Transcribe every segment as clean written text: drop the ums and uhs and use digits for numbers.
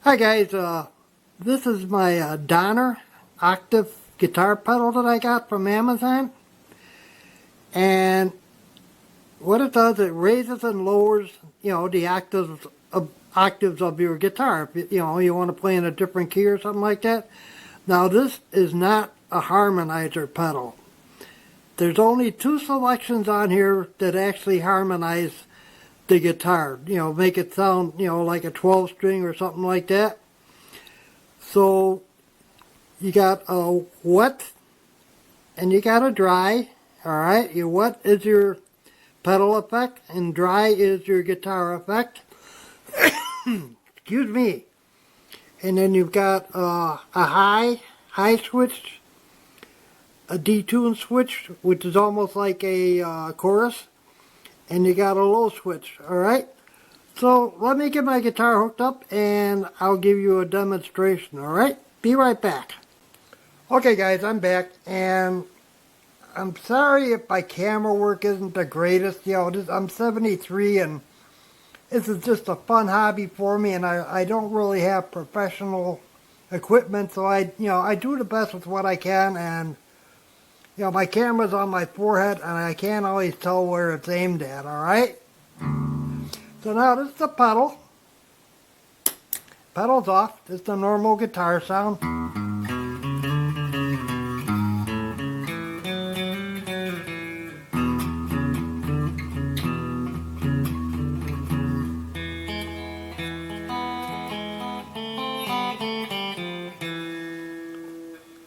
Hi guys, this is my Donner octave guitar pedal that I got from Amazon, and what it does, it raises and lowers, the octaves of your guitar. If you want to play in a different key or something like that. Now this is not a harmonizer pedal. There's only two selections on here that actually harmonize the guitar, make it sound, like a 12 string or something like that. So you got a wet and you got a dry. Alright, your wet is your pedal effect and dry is your guitar effect. Excuse me. And then you've got a high switch, a detune switch, which is almost like a chorus, and you got a low switch. Alright, so let me get my guitar hooked up and I'll give you a demonstration. Alright, be right back. Okay guys, I'm back, and I'm sorry if my camera work isn't the greatest. I'm 73 and this is just a fun hobby for me, and I don't really have professional equipment, so I do the best with what I can. And my camera's on my forehead and I can't always tell where it's aimed at. Alright, so now this is the pedal. Pedal's off. This is the normal guitar sound.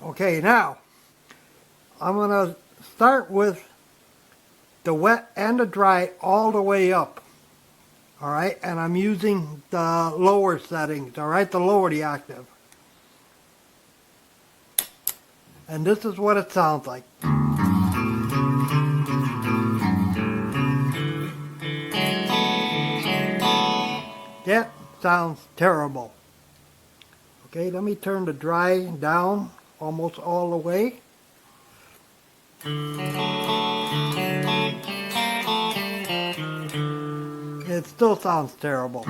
Okay, now I'm going to start with the wet and the dry all the way up. Alright, and I'm using the lower settings, alright, to lower the octave. And this is what it sounds like. That sounds terrible. Okay, let me turn the dry down almost all the way. It still sounds terrible.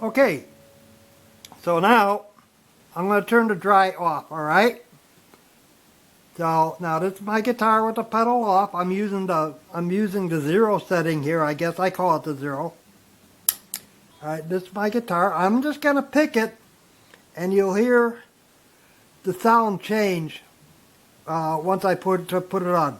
Okay, so now I'm going to turn the dry off, alright? So now this is my guitar with the pedal off. I'm using the 0 setting here. I guess I call it the 0. Alright, this is my guitar. I'm just going to pick it and you'll hear the sound change once I put it on.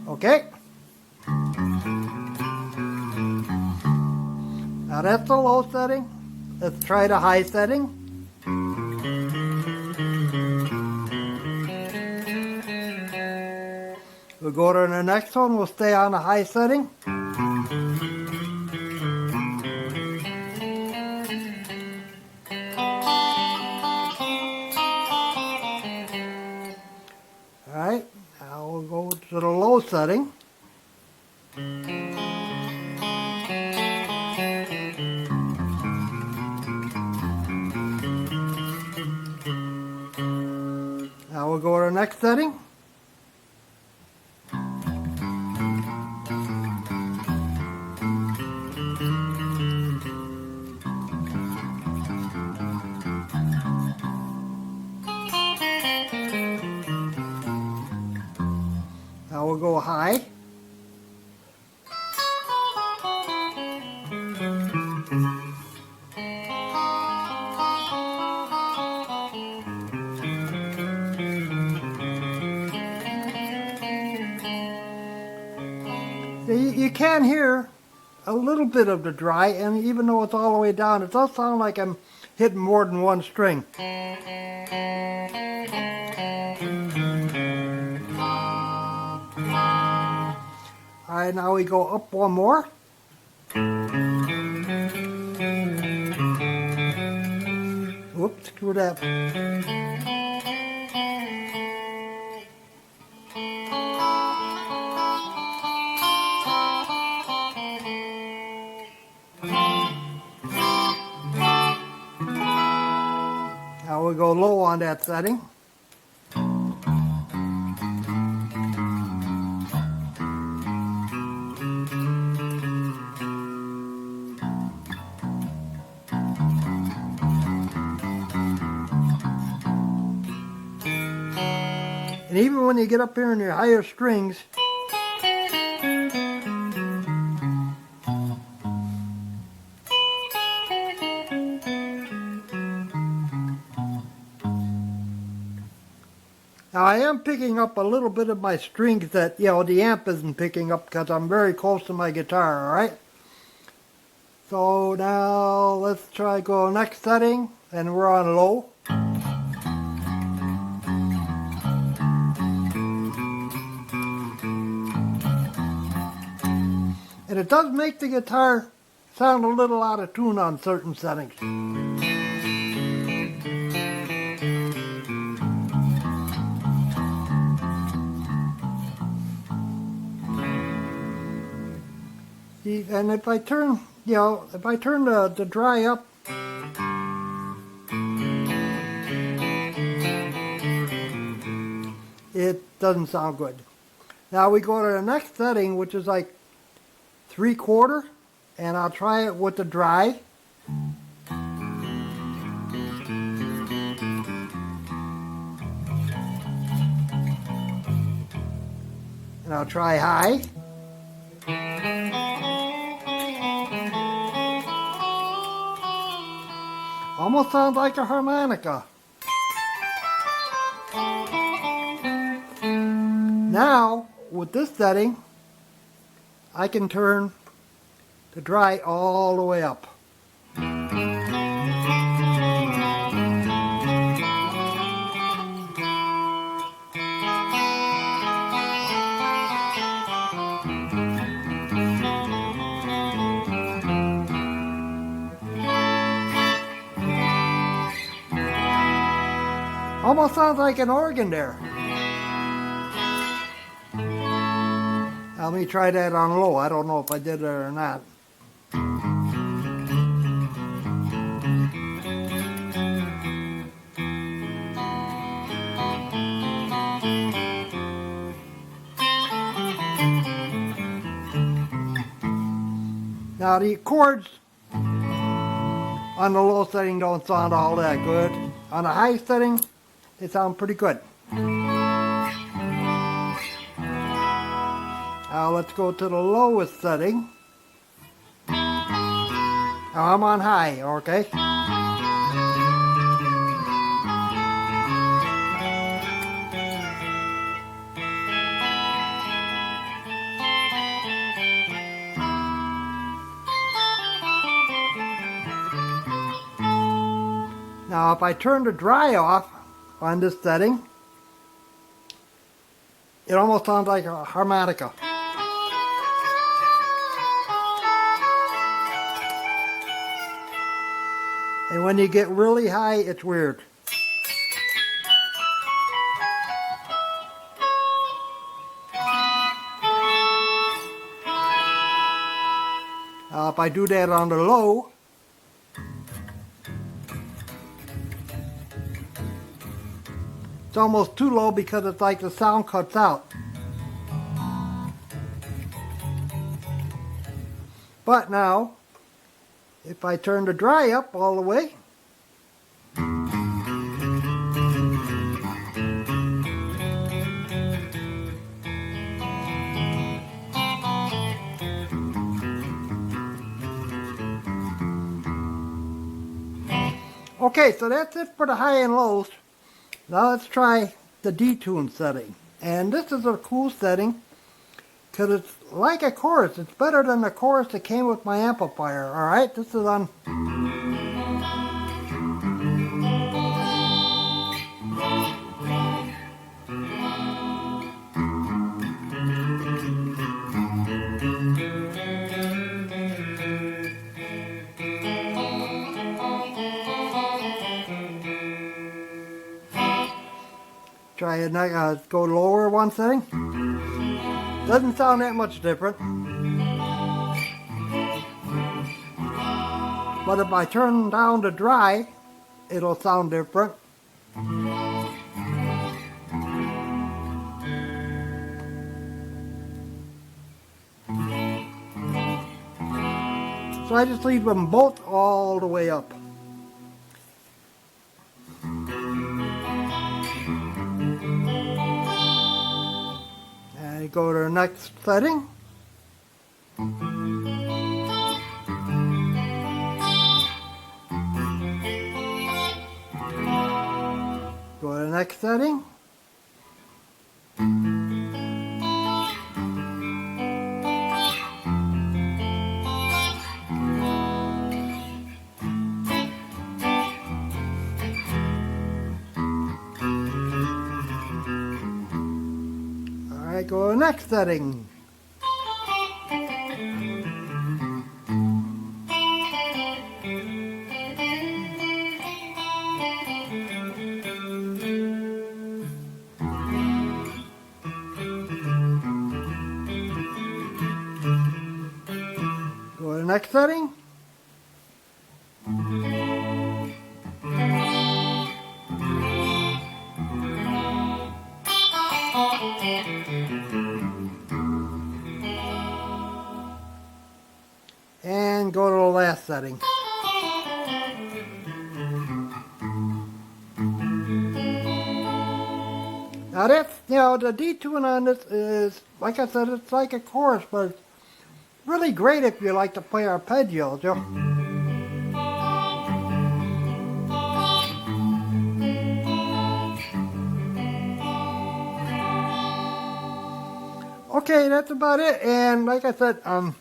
Okay. Now that's the low setting. Let's try the high setting. We'll go to the next one. We'll stay on the high setting. Alright, now we'll go to the low setting. Now we'll go to the next setting. Now we'll go high. You can hear a little bit of the dry, and even though it's all the way down, it does sound like I'm hitting more than one string. Alright, now we go up one more. Whoops, screw that. we go low on that setting. And even when you get up here in your higher strings, now I am picking up a little bit of my strings that, the amp isn't picking up because I'm very close to my guitar, alright? So now let's try go next setting, and we're on low. And it does make the guitar sound a little out of tune on certain settings. See, and if I turn, the dry up, it doesn't sound good. Now we go to the next setting, which is like 3/4, and I'll try it with the dry. And I'll try high. Almost sounds like a harmonica. Now, with this setting, I can turn the dry all the way up. Almost sounds like an organ there. Let me try that on low. I don't know if I did it or not. Now the chords on the low setting don't sound all that good. On the high setting, they sound pretty good. Now let's go to the lowest setting. Now I'm on high, okay? Now if I turn the dry off on this setting, it almost sounds like a harmonica. And when you get really high, it's weird. Now if I do that on the low, it's almost too low because it's like the sound cuts out. But now, if I turn the dry up all the way, okay, so that's it for the high and lows. Now let's try the detune setting. And this is a cool setting because it's like a chorus. It's better than the chorus that came with my amplifier. Alright, this is on... Try it, go lower one setting. Doesn't sound that much different. But if I turn down the dry, it'll sound different. So I just leave them both all the way up. And go to the next setting. Go to the next setting. Alright, go to the next setting. Go to the next setting. And go to the last setting. Now that's, the detune on this is, like I said, it's like a chorus, but it's really great if you like to play arpeggios, Okay, that's about it. And like I said, I'm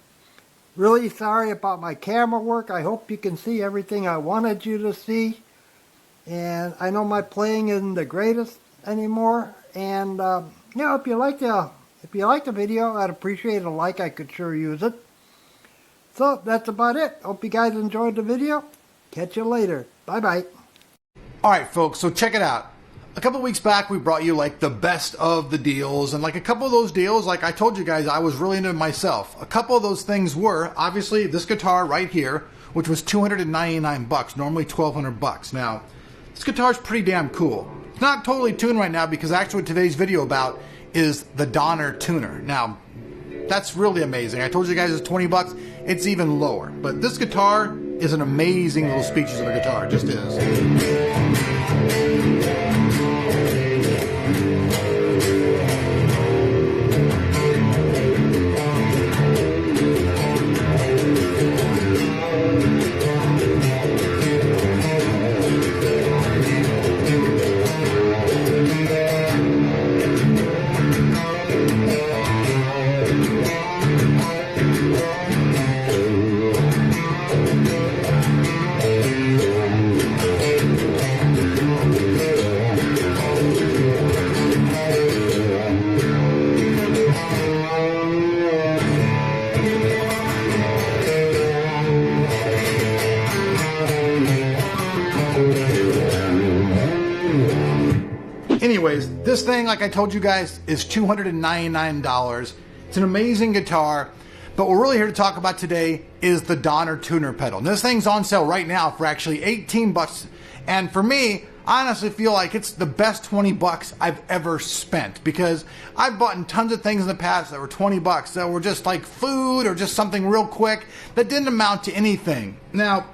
really sorry about my camera work. I hope you can see everything I wanted you to see. And I know my playing isn't the greatest anymore. And if you like the video, I'd appreciate a like. I could sure use it. So that's about it. Hope you guys enjoyed the video. Catch you later. Bye bye. Alright folks, so check it out. A couple weeks back we brought you like the best of the deals, and like a couple of those deals, like I told you guys, I was really into myself. A couple of those things were obviously this guitar right here, which was $299, normally $1,200. Now, this guitar is pretty damn cool. It's not totally tuned right now because actually what today's video about is the Donner tuner. Now, that's really amazing. I told you guys it's $20. It's even lower. But this guitar is an amazing little speeches of a guitar. It just is. Anyways, this thing, like I told you guys, is $299. It's an amazing guitar, but what we're really here to talk about today is the Donner tuner pedal. And this thing's on sale right now for actually $18. And for me, I honestly feel like it's the best $20 I've ever spent, because I've bought tons of things in the past that were $20 that were just like food or just something real quick that didn't amount to anything. Now,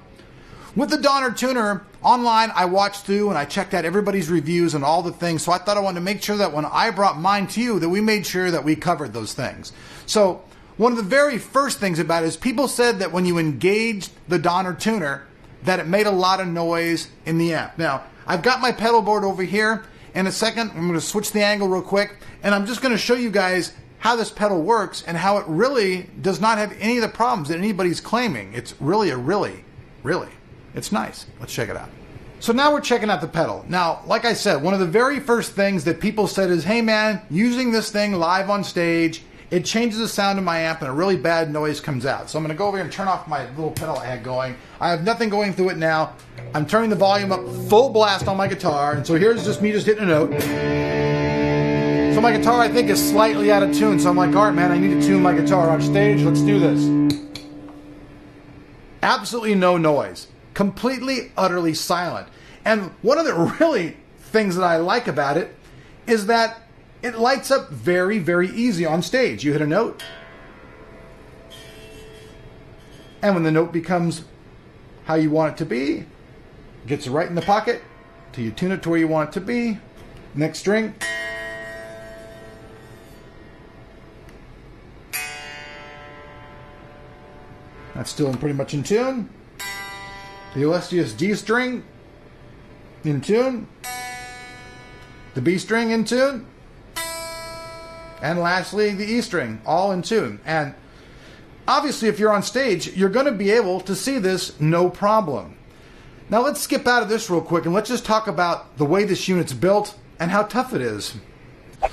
with the Donner tuner, online I watched through and I checked out everybody's reviews and all the things, so I thought I wanted to make sure that when I brought mine to you that we made sure that we covered those things. So one of the very first things about it is people said that when you engaged the Donner tuner that it made a lot of noise in the amp. Now, I've got my pedal board over here. In a second, I'm going to switch the angle real quick, and I'm just going to show you guys how this pedal works and how it really does not have any of the problems that anybody's claiming. It's really it's nice. Let's check it out. So now we're checking out the pedal. Now, like I said, one of the very first things that people said is, hey man, using this thing live on stage, it changes the sound of my amp and a really bad noise comes out. So I'm going to go over here and turn off my little pedal I had going. I have nothing going through it now. I'm turning the volume up full blast on my guitar, and so here's just me just hitting a note. So my guitar, I think, is slightly out of tune, so I'm like, all right man, I need to tune my guitar on stage. Let's do this. Absolutely no noise. Completely, utterly silent. And one of the really things that I like about it is that it lights up very, very easy on stage. You hit a note, and when the note becomes how you want it to be, it gets right in the pocket till you tune it to where you want it to be. Next string. That's still pretty much in tune. The illustrious G string in tune. The B string in tune. And lastly, the E string, all in tune. And obviously, if you're on stage, you're going to be able to see this no problem. Now let's skip out of this real quick and let's just talk about the way this unit's built and how tough it is.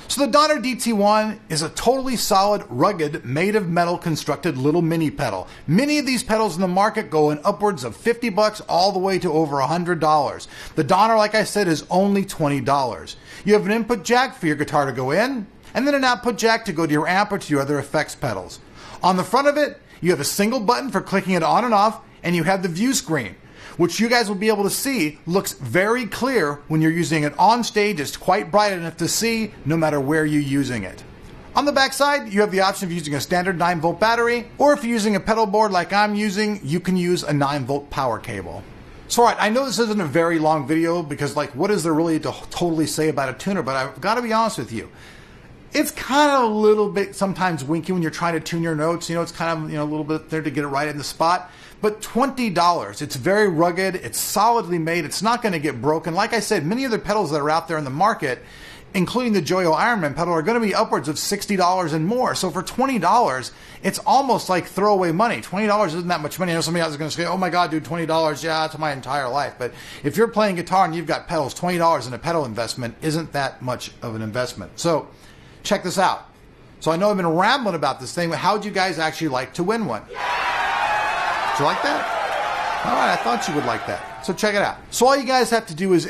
So the Donner DT1 is a totally solid, rugged, made of metal constructed little mini pedal. Many of these pedals in the market go in upwards of $50 all the way to over $100. The Donner, like I said, is only $20. You have an input jack for your guitar to go in, and then an output jack to go to your amp or to your other effects pedals. On the front of it, you have a single button for clicking it on and off, and you have the view screen, which you guys will be able to see looks very clear when you're using it on stage. It's quite bright enough to see no matter where you're using it. On the back side, you have the option of using a standard 9-volt battery, or if you're using a pedal board like I'm using, you can use a 9-volt power cable. So alright, I know this isn't a very long video because like what is there really to totally say about a tuner, but I've got to be honest with you. It's kind of a little bit sometimes winky when you're trying to tune your notes. You know, it's kind of, a little bit there to get it right in the spot. But $20, it's very rugged, it's solidly made, it's not going to get broken. Like I said, many of the pedals that are out there in the market, including the Joyo Ironman pedal, are going to be upwards of $60 and more. So for $20, it's almost like throwaway money. $20 isn't that much money. I know somebody else is going to say, oh my God, dude, $20, yeah, that's my entire life. But if you're playing guitar and you've got pedals, $20 in a pedal investment isn't that much of an investment. So check this out. So I know I've been rambling about this thing, but how would you guys actually like to win one? Did you like that? All right, I thought you would like that. So check it out. So all you guys have to do is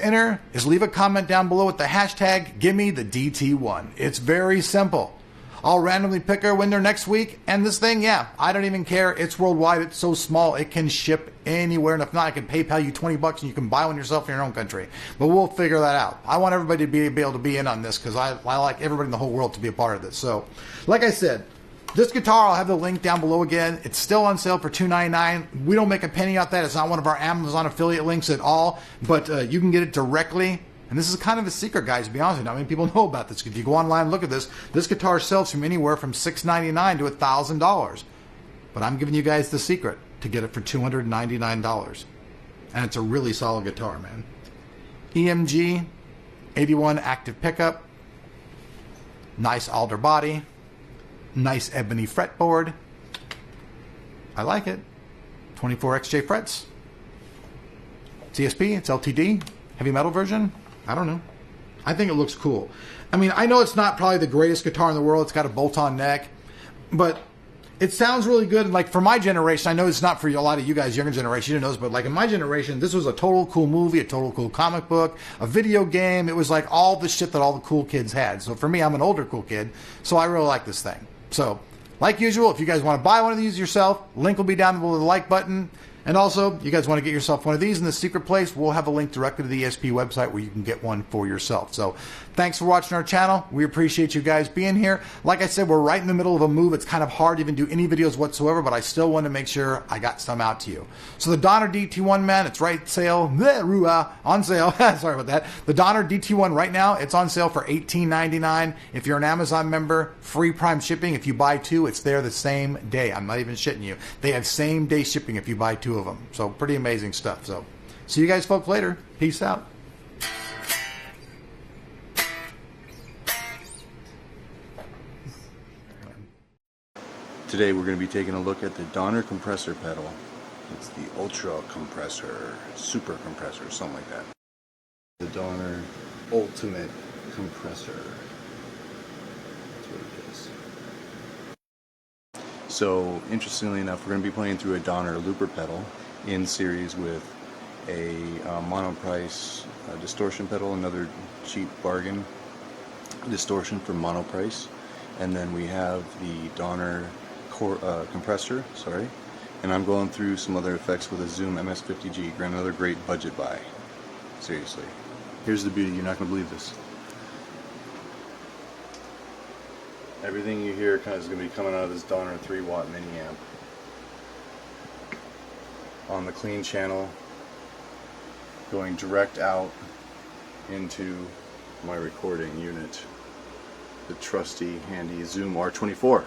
leave a comment down below with the hashtag #GimmeTheDT1. It's very simple. I'll randomly pick a winner next week, and this thing, yeah, I don't even care. It's worldwide. It's so small, it can ship anywhere, and if not, I can PayPal you $20 and you can buy one yourself in your own country. But we'll figure that out. I want everybody to be able to be in on this because I like everybody in the whole world to be a part of this. So, like I said, this guitar, I'll have the link down below again. It's still on sale for $2.99. We don't make a penny off that. It's not one of our Amazon affiliate links at all, but you can get it directly. And this is kind of a secret, guys, to be honest with you. Not many people know about this. If you go online and look at this, this guitar sells from anywhere from $699 to $1,000. But I'm giving you guys the secret to get it for $299. And it's a really solid guitar, man. EMG, 81 active pickup, nice alder body, nice ebony fretboard. I like it. 24 XJ frets. CSP, it's LTD. Heavy metal version. I don't know. I think it looks cool. I mean, I know it's not probably the greatest guitar in the world. It's got a bolt-on neck. But it sounds really good. Like, for my generation, I know it's not for a lot of you guys, younger generation, you know this, but like in my generation, this was a total cool movie, a total cool comic book, a video game. It was like all the shit that all the cool kids had. So for me, I'm an older cool kid, so I really like this thing. So, like usual, if you guys want to buy one of these yourself, link will be down below the like button. And also, you guys want to get yourself one of these in the secret place, we'll have a link directly to the ESP website where you can get one for yourself. So, thanks for watching our channel. We appreciate you guys being here. Like I said, we're right in the middle of a move. It's kind of hard to even do any videos whatsoever, but I still want to make sure I got some out to you. So the Donner DT1, man, it's on sale. Sorry about that. The Donner DT1 right now, it's on sale for $18.99. If you're an Amazon member, free Prime shipping. If you buy two, it's there the same day. I'm not even shitting you. They have same day shipping if you buy two of them. So pretty amazing stuff. So see you guys folks later. Peace out. Today we're going to be taking a look at the Donner compressor pedal. It's the Ultra Compressor, Super Compressor, something like that. The Donner Ultimate Compressor. That's what it is. So, interestingly enough, we're going to be playing through a Donner looper pedal in series with a mono-price distortion pedal, another cheap bargain distortion for mono price. And then we have the Donner compressor, and I'm going through some other effects with a Zoom MS-50G. Another great budget buy. Seriously. Here's the beauty. You're not going to believe this. Everything you hear is going to be coming out of this Donner 3-watt mini amp on the clean channel, going direct out into my recording unit, the trusty, handy Zoom R24.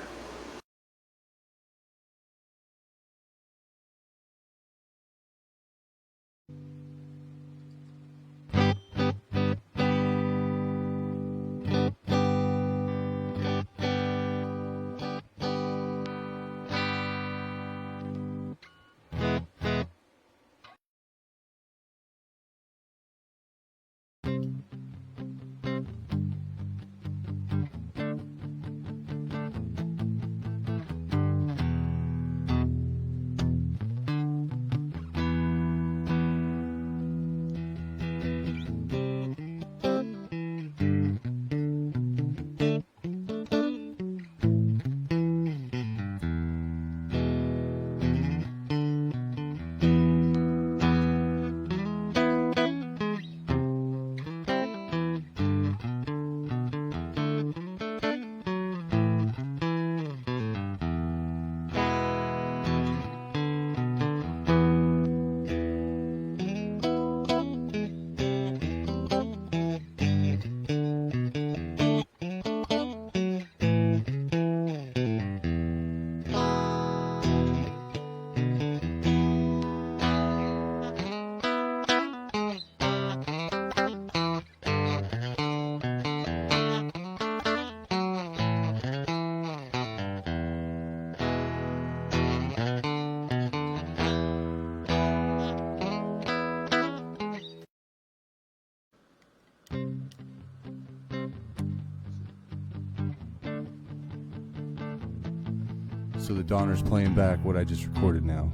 So the Donner's playing back what I just recorded now.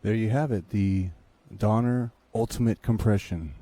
There you have it, the Donner Ultimate Compression.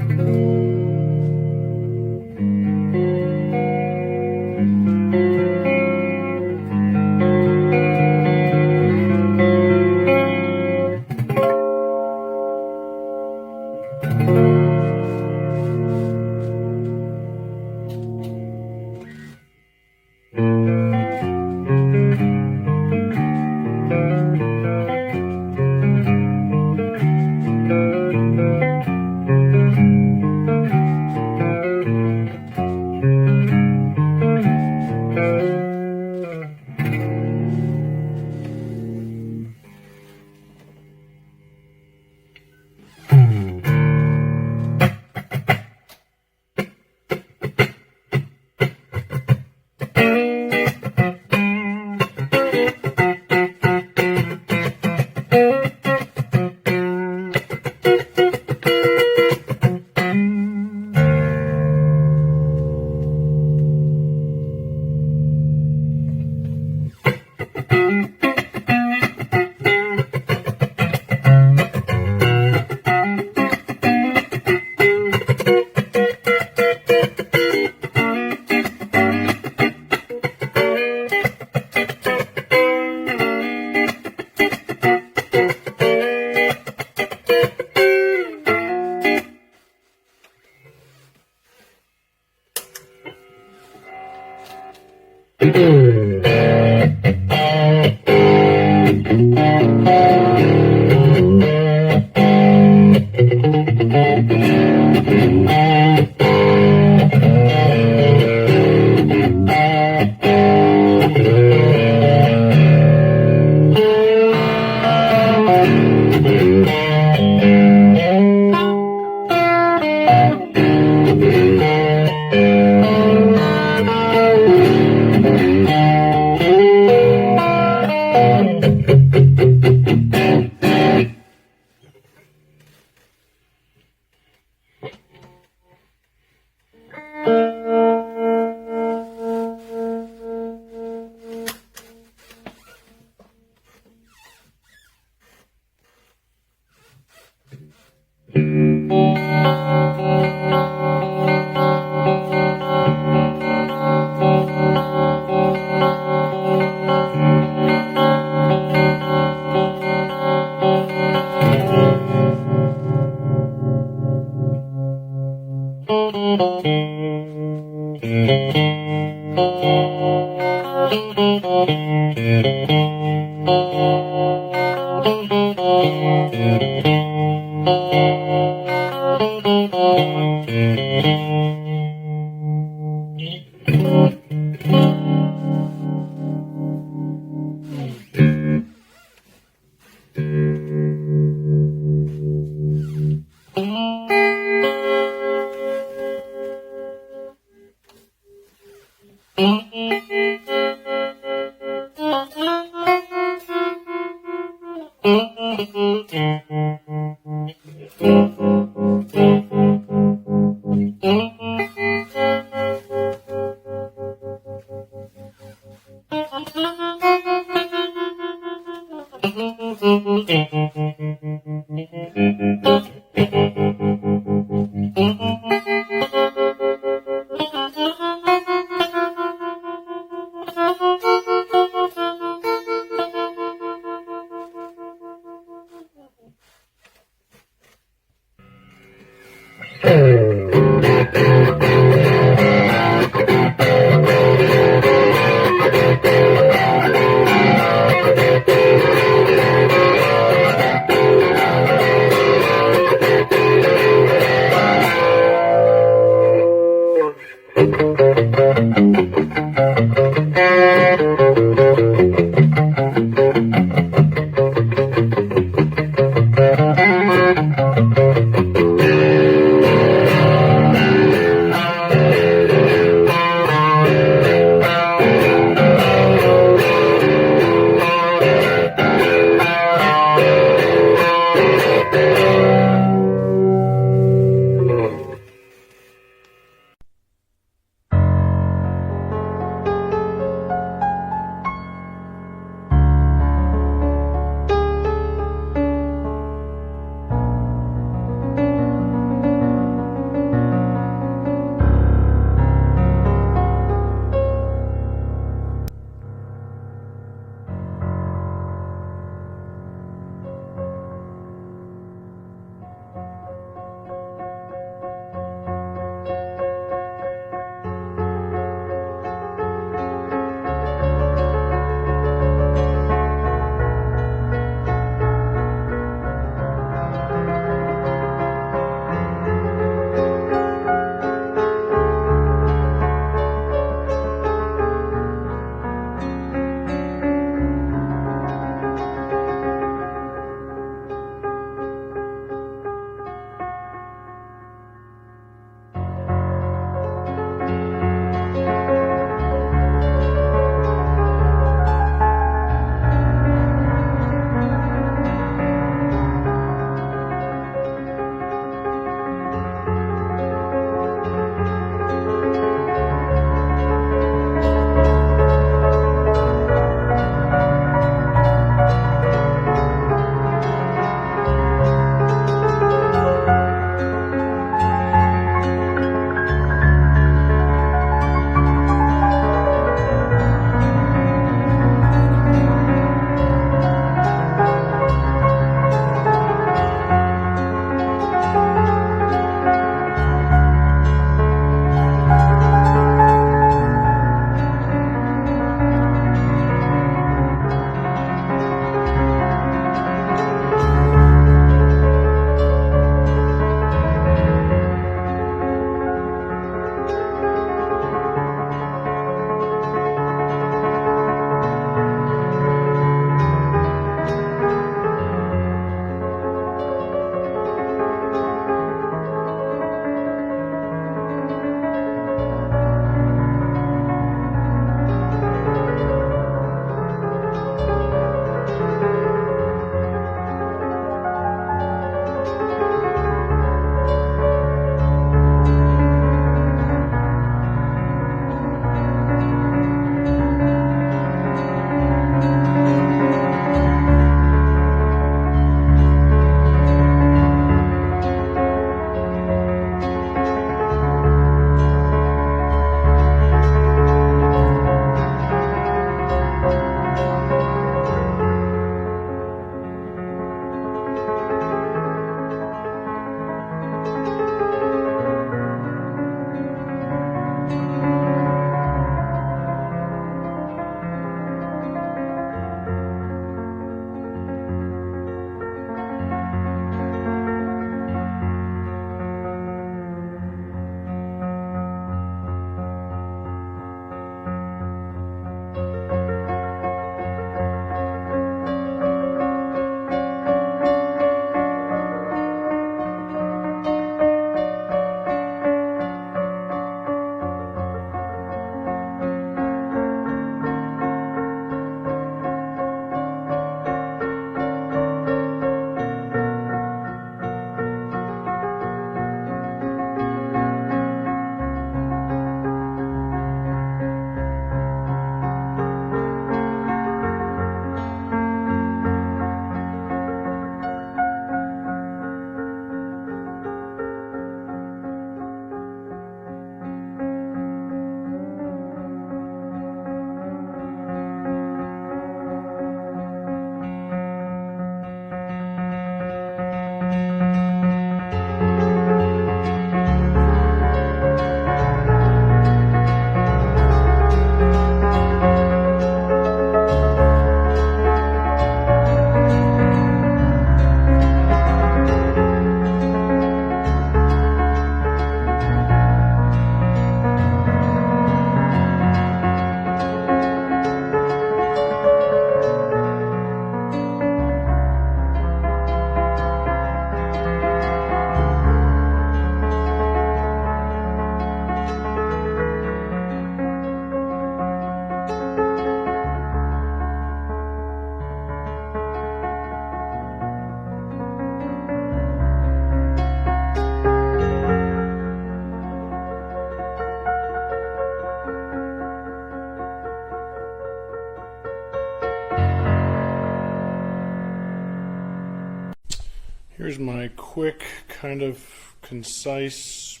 Here's my quick, kind of concise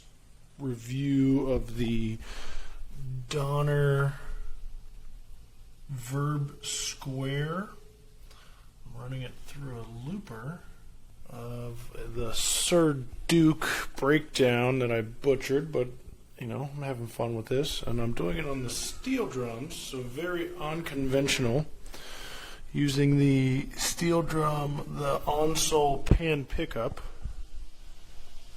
review of the Donner Verb Square. I'm running it through a looper of the Sir Duke breakdown that I butchered, but you know, I'm having fun with this, and I'm doing it on the steel drums, so very unconventional, using the steel drum, the Onsole pan pickup,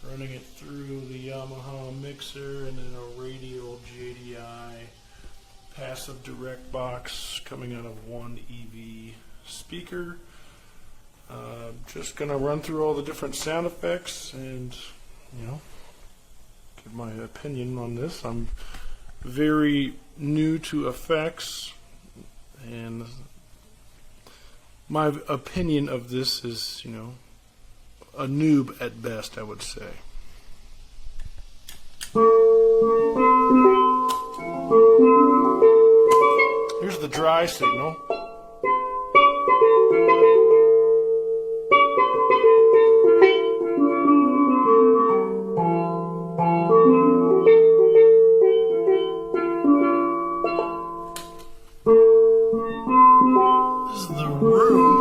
running it through the Yamaha mixer, and then a radial JDI passive direct box coming out of one EV speaker. Just gonna run through all the different sound effects and, you know, give my opinion on this. I'm very new to effects, and my opinion of this is, you know, a noob at best, I would say. Here's the dry signal. This is the room.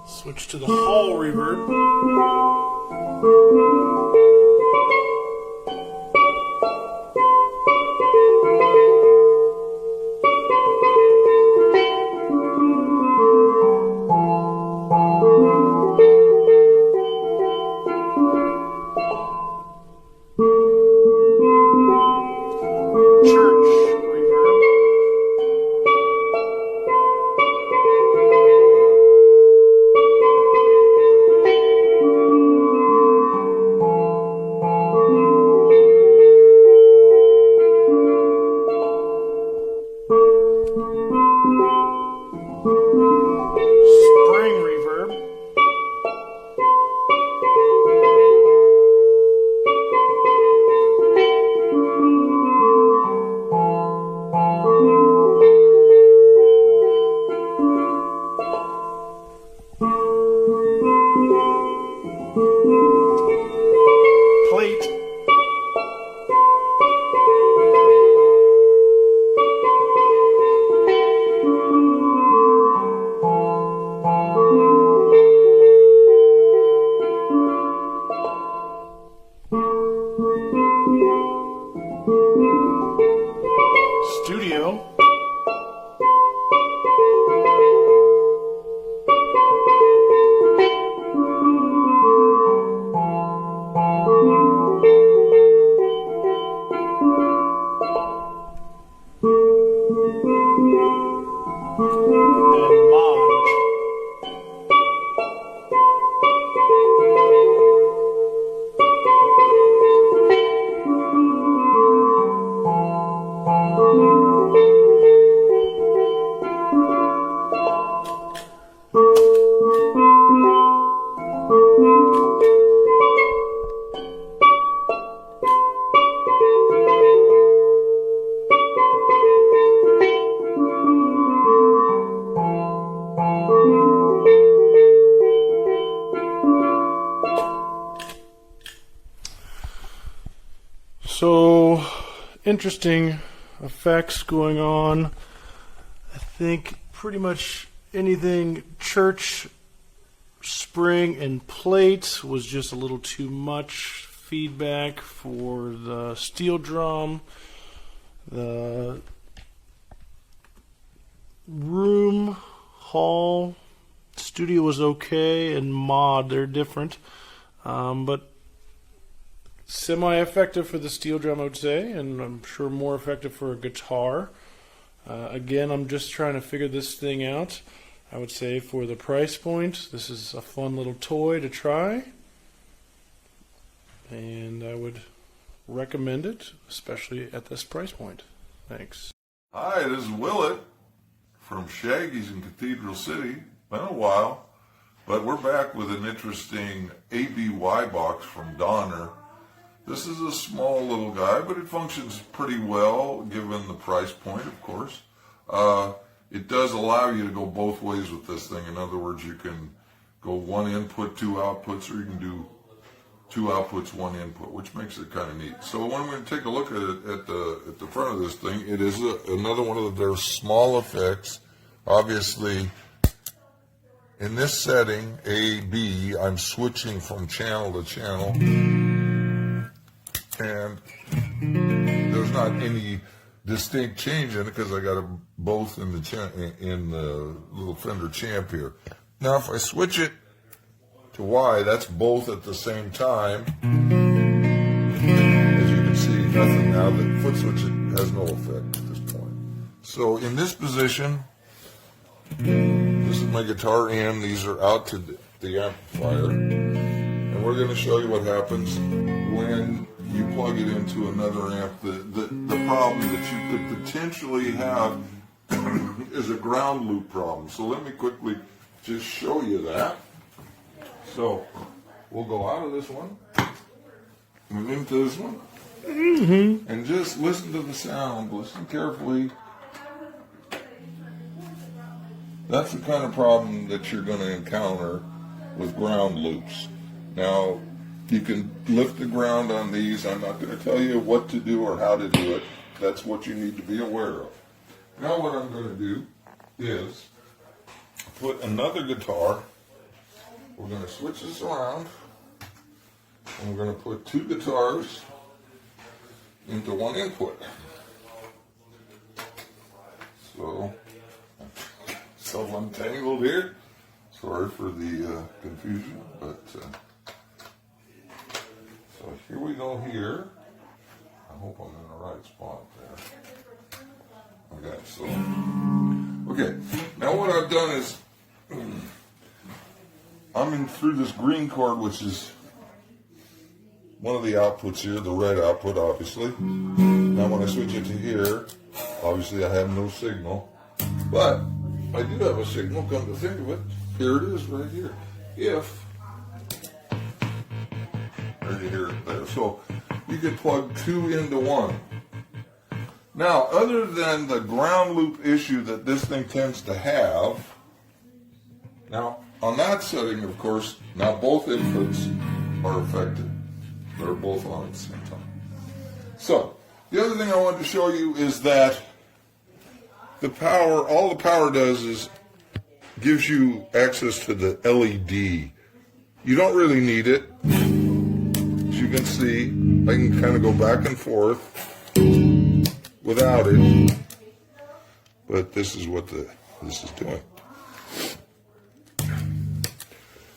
Switch to the hall reverb. Spring reverb. Plate. Studio. And mod. So, interesting effects going on. I think pretty much anything church, spring, and plate was just a little too much feedback for the steel drum. The room, hall, studio was okay, and mod, they're different. But semi-effective for the steel drum, I would say, and I'm sure more effective for a guitar. Again, I'm just trying to figure this thing out. I would say for the price point, this is a fun little toy to try, and I would recommend it, especially at this price point. Thanks. Hi, this is Willett from Shaggy's in Cathedral City. Been a while. But we're back with an interesting ABY box from Donner. This is a small little guy, but it functions pretty well given the price point, of course. It does allow you to go both ways with this thing. In other words, you can go one input, two outputs, or you can do two outputs, one input, which makes it kind of neat. So when we're going to take a look at it at the front of this thing, it is another one of their small effects. Obviously, in this setting, A, B, I'm switching from channel to channel, and there's not any distinct change in it because I got them both in the little Fender Champ here. Now, if I switch it to Y, that's both at the same time. As you can see, nothing now. The foot switch has no effect at this point. So in this position, this is my guitar in. These are out to the amplifier. And we're going to show you what happens when you plug it into another amp. The problem that you could potentially have is a ground loop problem. So let me quickly just show you that. So we'll go out of this one, move into this one, and just listen to the sound. Listen carefully. That's the kind of problem that you're going to encounter with ground loops. Now, you can lift the ground on these. I'm not going to tell you what to do or how to do it. That's what you need to be aware of. Now what I'm going to do is put another guitar. We're going to switch this around. And we're going to put two guitars into one input. So, self-untangled here. Sorry for the confusion, but so here we go here. I hope I'm in the right spot there. Okay, so, okay. Now what I've done is, I'm in through this green cord, which is one of the outputs here, the red output, obviously. Now when I switch it to here, obviously I have no signal, but I do have a signal, come to think of it. Here it is, right here. If, there you hear it there. So you could plug two into one. Now, other than the ground loop issue that this thing tends to have, now on that setting, of course, now both inputs are affected. They're both on at the same time. So, the other thing I wanted to show you is that the power, all the power does is gives you access to the LED. You don't really need it. As you can see, I can kind of go back and forth without it. But this is what this is doing.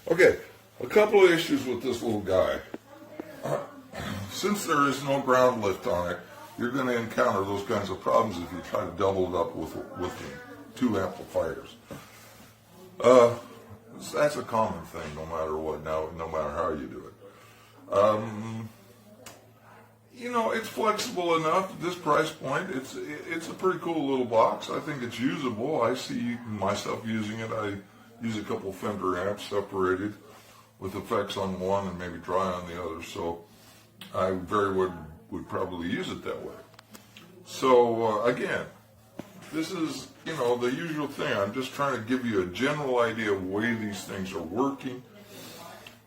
Okay, a couple of issues with this little guy. Since there is no ground lift on it, you're going to encounter those kinds of problems if you try to double it up with two amplifiers. That's a common thing, no matter what. Now, no matter how you do it. You know, it's flexible enough at this price point. It's a pretty cool little box. I think it's usable. I see myself using it. I use a couple Fender amps separated with effects on one and maybe dry on the other. So I very would probably use it that way. So again, this is, you know, the usual thing. I'm just trying to give you a general idea of the way these things are working.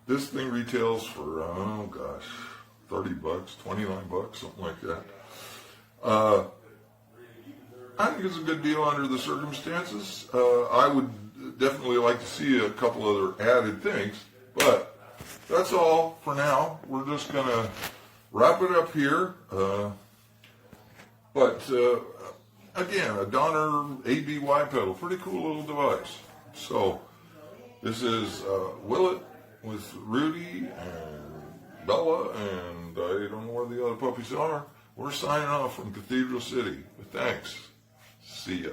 This thing retails for, oh gosh, 30 bucks, 29 bucks, something like that. I think it's a good deal under the circumstances. I would definitely like to see a couple other added things, but that's all for now. We're just going to wrap it up here. Again, a Donner ABY pedal, pretty cool little device. So this is Willet with Rudy and Bella, and I don't know where the other puppies are. We're signing off from Cathedral City. But thanks. See ya.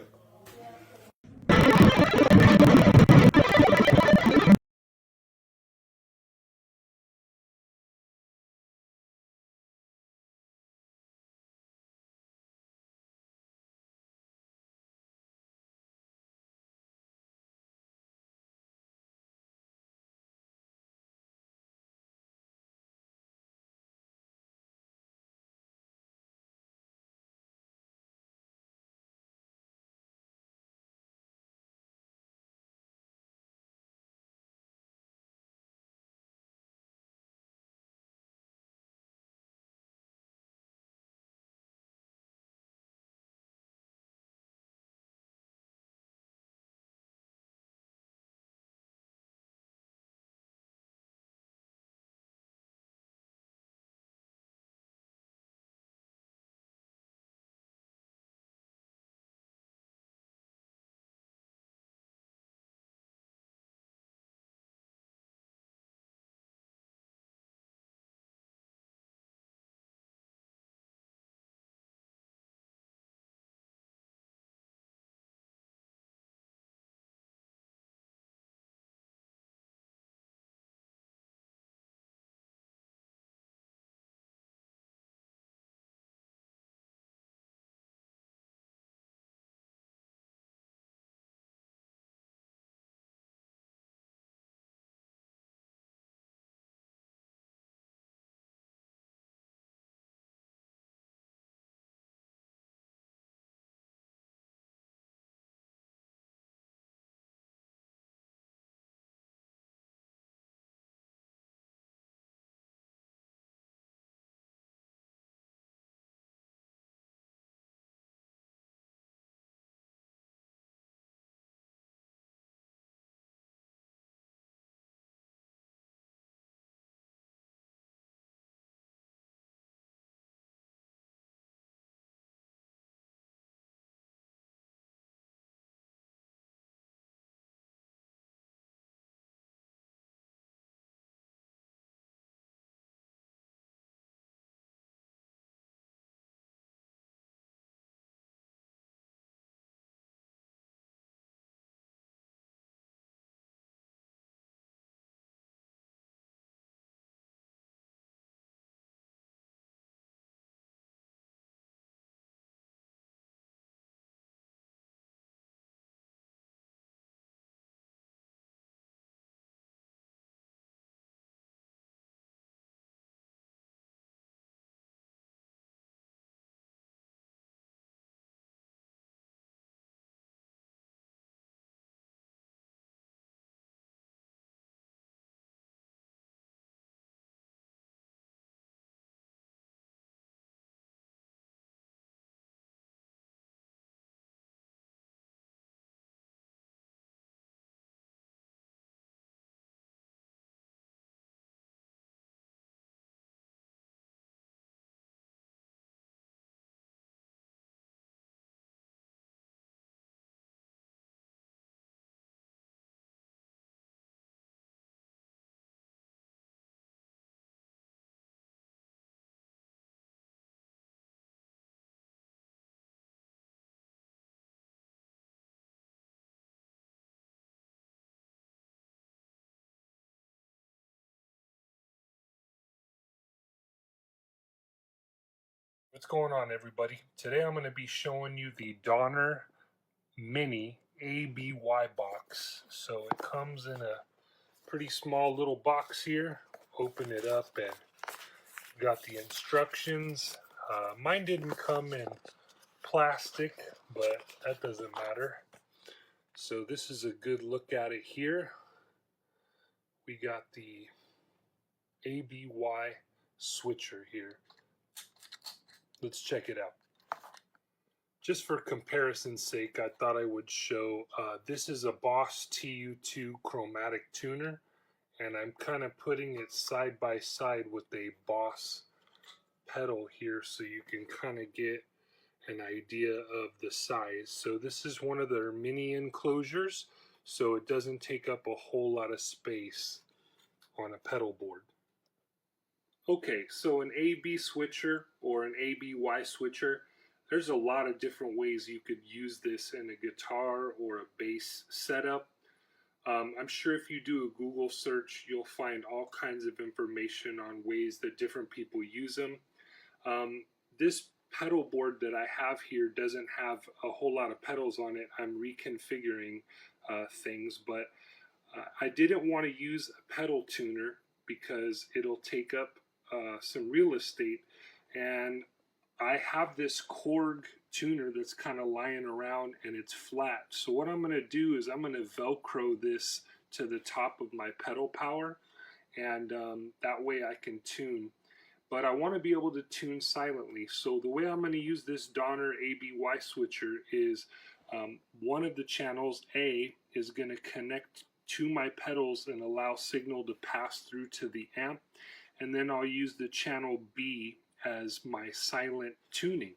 What's going on, everybody? Today I'm going to be showing you the Donner Mini ABY box. So it comes in a pretty small little box here. Open it up and got the instructions. Mine didn't come in plastic, but that doesn't matter. So this is a good look at it here. We got the ABY switcher here. Let's check it out. Just for comparison's sake, I thought I would show, this is a Boss TU2 chromatic tuner, and I'm kind of putting it side by side with a Boss pedal here so you can kind of get an idea of the size. So this is one of their mini enclosures, so it doesn't take up a whole lot of space on a pedal board. Okay, so an AB switcher or an ABY switcher, there's a lot of different ways you could use this in a guitar or a bass setup. I'm sure if you do a Google search, you'll find all kinds of information on ways that different people use them. This pedal board that I have here doesn't have a whole lot of pedals on it. I'm reconfiguring things, but I didn't want to use a pedal tuner because it'll take up some real estate, and I have this Korg tuner that's kind of lying around and it's flat. So what I'm going to do is I'm going to Velcro this to the top of my pedal power, and that way I can tune. But I want to be able to tune silently. So the way I'm going to use this Donner ABY switcher is one of the channels, A, is going to connect to my pedals and allow signal to pass through to the amp. And then I'll use the channel B as my silent tuning.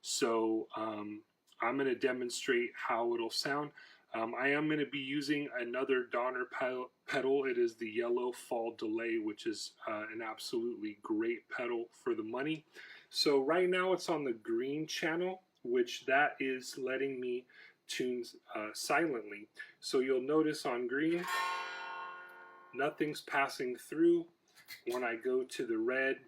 So I'm going to demonstrate how it'll sound. I am going to be using another Donner pedal. It is the Yellow Fall Delay, which is an absolutely great pedal for the money. So right now it's on the green channel, which that is letting me tune silently. So you'll notice on green, nothing's passing through. When I go to the red,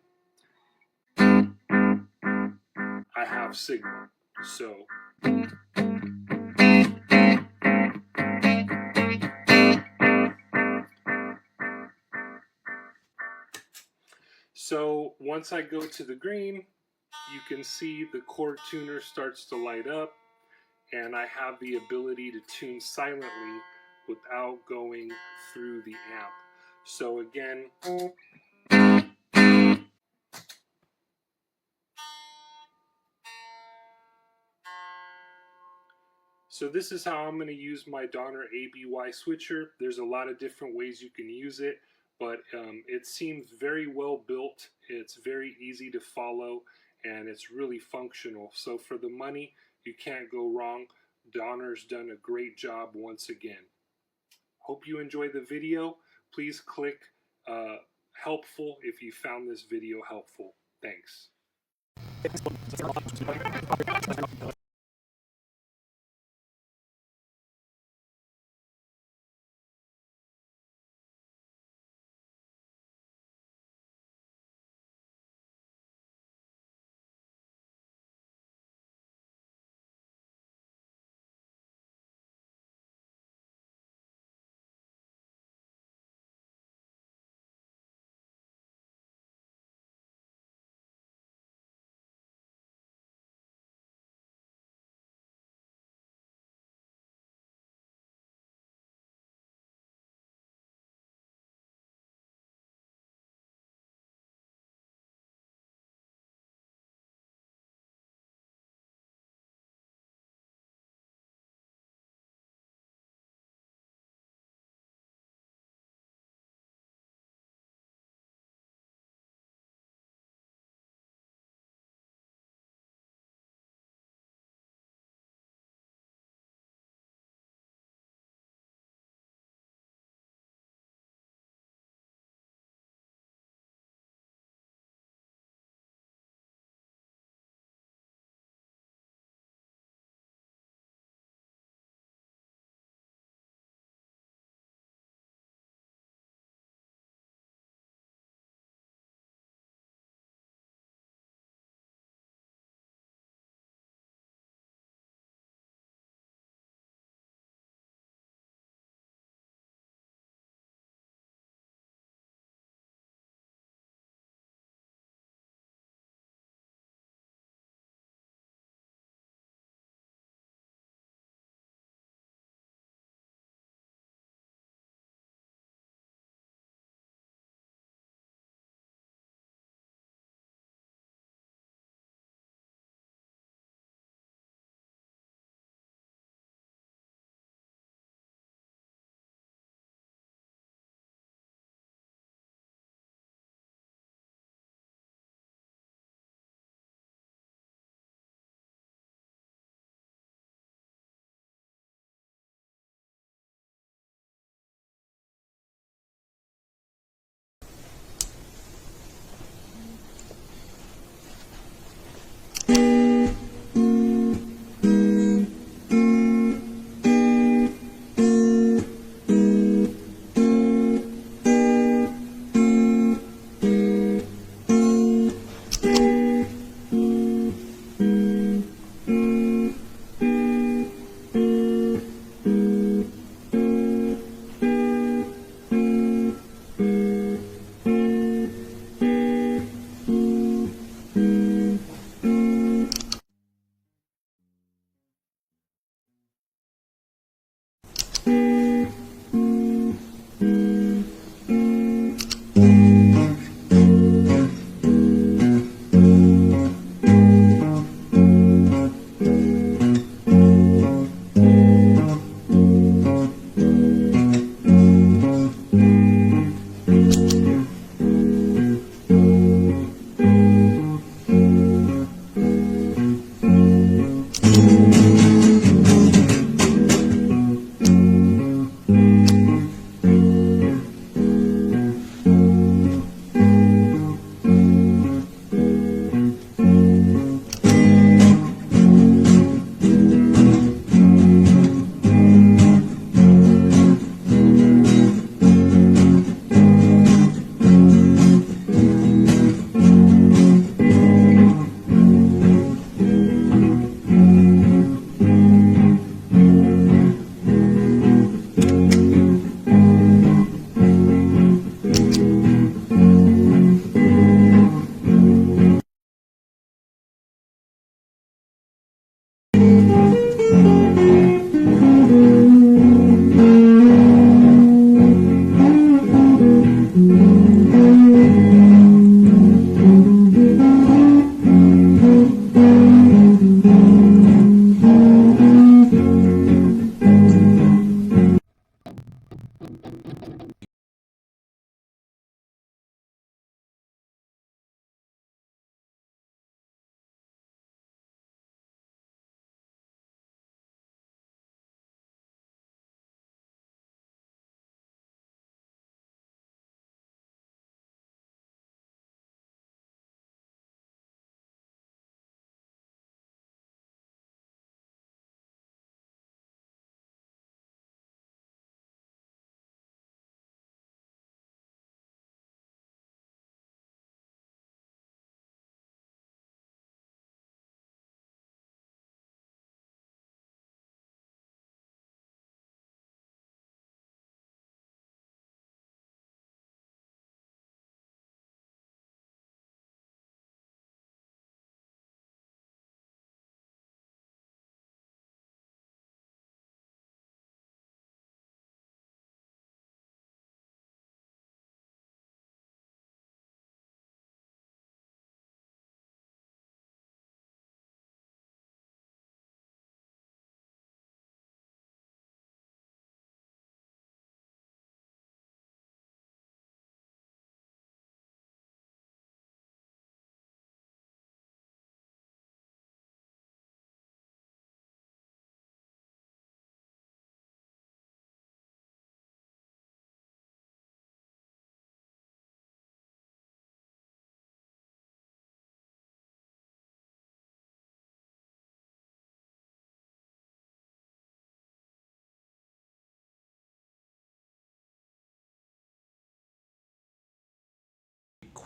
I have signal. So once I go to the green, you can see the Korg tuner starts to light up, and I have the ability to tune silently without going through the amp. So again, so this is how I'm going to use my Donner ABY switcher. There's a lot of different ways you can use it, but it seems very well built. It's very easy to follow, and it's really functional. So for the money, you can't go wrong. Donner's done a great job once again. Hope you enjoyed the video. Please click helpful if you found this video helpful. Thanks.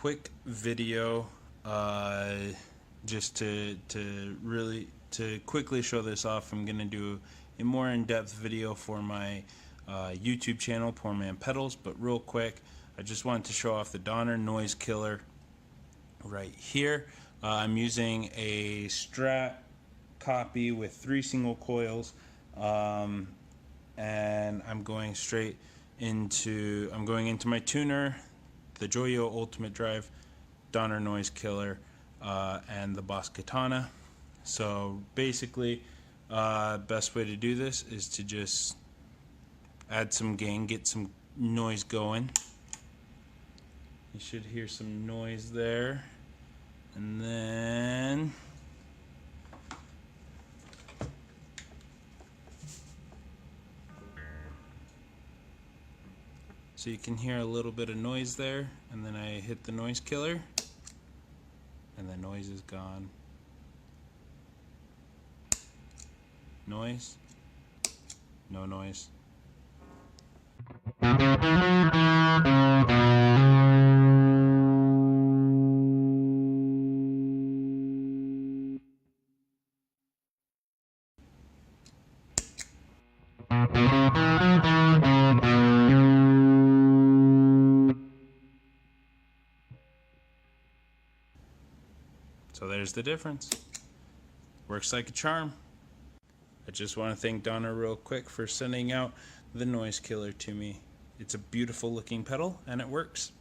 quick video just to quickly show this off. I'm going to do a more in-depth video for my YouTube channel, Poor Man Pedals, but real quick, I just wanted to show off the Donner Noise Killer right here. I'm using a Strat copy with 3 single coils, and I'm going into my tuner, the Joyo Ultimate Drive, Donner Noise Killer, and the Boss Katana. So basically, best way to do this is to just add some gain, get some noise going. You should hear some noise there. And then so you can hear a little bit of noise there, and then I hit the noise killer and the noise is gone. Noise, no noise. So there's the difference. Works like a charm. I just want to thank Donna real quick for sending out the noise killer to me. It's a beautiful looking pedal and it works.